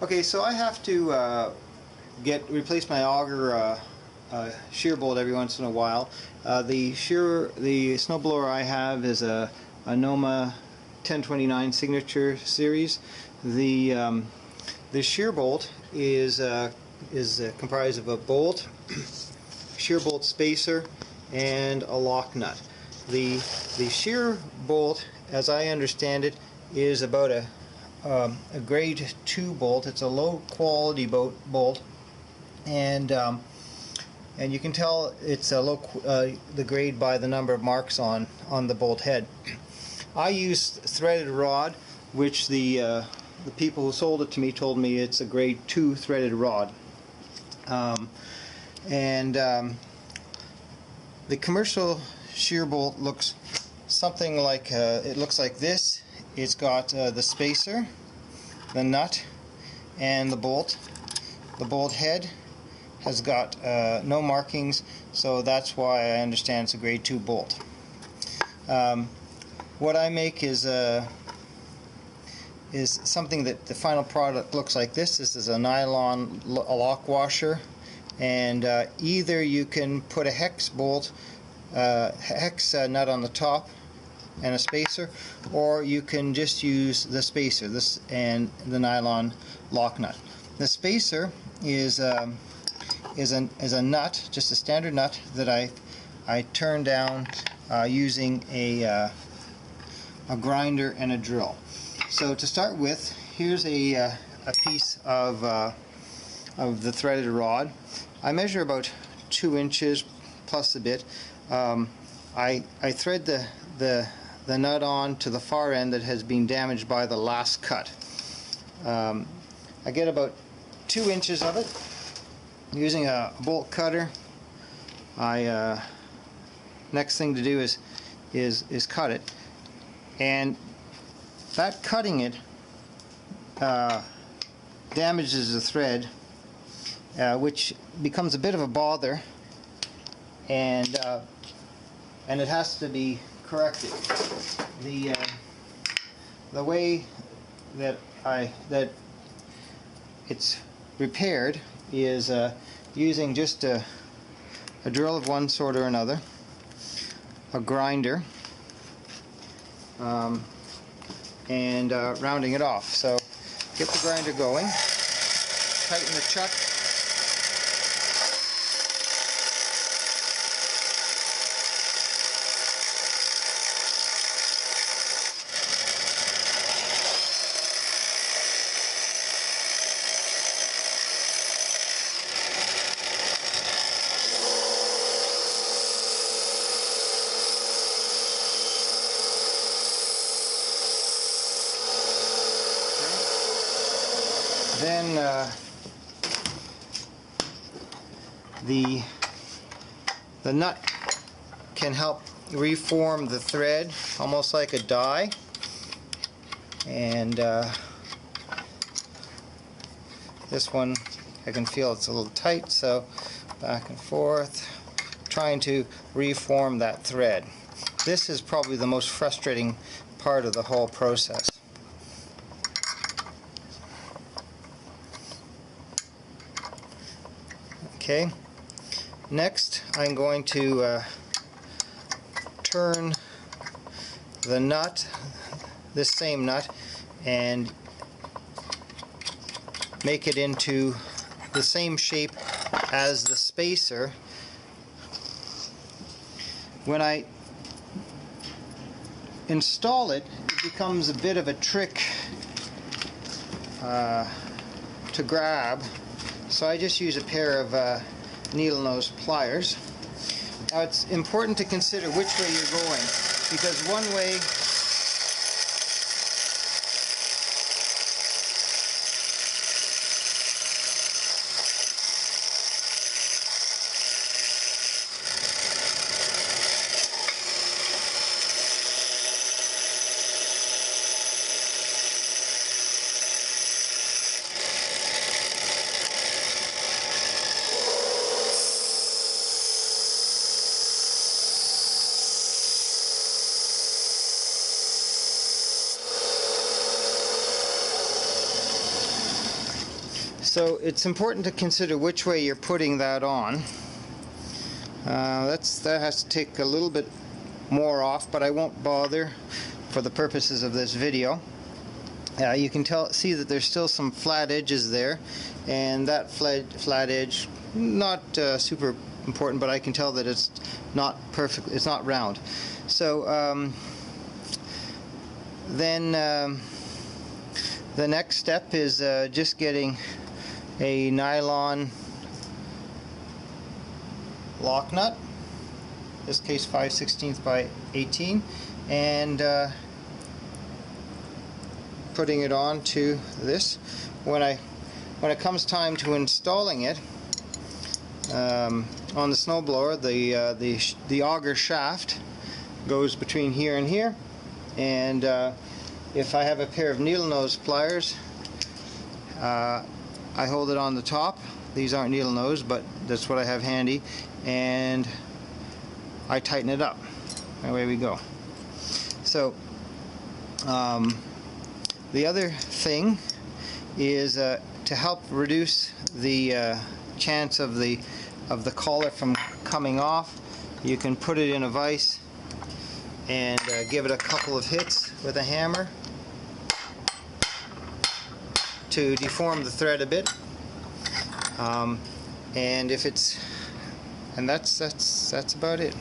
Okay, so I have to replace my auger shearbolt every once in a while. The snowblower I have is a Noma 1029 signature series. The shearbolt is comprised of a bolt, shearbolt spacer, and a lock nut. The shearbolt, as I understand it, is about a grade 2 bolt. It's a low quality bolt, and you can tell it's a the grade by the number of marks on the bolt head. I used threaded rod, which the people who sold it to me told me it's a grade 2 threaded rod. The commercial shearbolt looks something like it looks like this. It's got the spacer, the nut, and the bolt. The bolt head has got no markings, so that's why I understand it's a grade 2 bolt. What I make is something that the final product looks like this. This is a nylon lock washer, and either you can put a hex bolt, hex nut on the top and a spacer, or you can just use the spacer, this and the nylon lock nut. The spacer is a nut, just a standard nut that I turn down using a grinder and a drill. So to start with, here's a piece of the threaded rod. I measure about 2 inches plus a bit. I thread the nut on to the far end that has been damaged by the last cut. I get about 2 inches of it using a bolt cutter. Next thing to do is cut it, and that cutting it damages the thread, which becomes a bit of a bother, and it has to be corrected. The way that it's repaired is using just a drill of one sort or another, a grinder, and rounding it off. So get the grinder going, tighten the chuck, then the nut can help reform the thread, almost like a die, and this one I can feel it's a little tight, so back and forth, trying to reform that thread. This is probably the most frustrating part of the whole process. Okay, next I'm going to turn the nut, this same nut, and make it into the same shape as the spacer. When I install it, it becomes a bit of a trick to grab. So I just use a pair of needle nose pliers. Now it's important to consider which way you're going, because one way So it's important to consider which way you're putting that on. That has to take a little bit more off, but I won't bother for the purposes of this video. You can see that there's still some flat edges there, and that flat edge, not super important, but I can tell that it's not perfect, it's not round. So then the next step is just getting a nylon lock nut, in this case 5/16 by 18, and putting it on to this. When it comes time to installing it on the snowblower, the auger shaft goes between here and here, and if I have a pair of needle nose pliers, I hold it on the top. These aren't needle nose, but that's what I have handy, and I tighten it up. Away we go. So the other thing is to help reduce the chance of the collar from coming off, you can put it in a vise and give it a couple of hits with a hammer to deform the thread a bit, and if it's, and that's about it.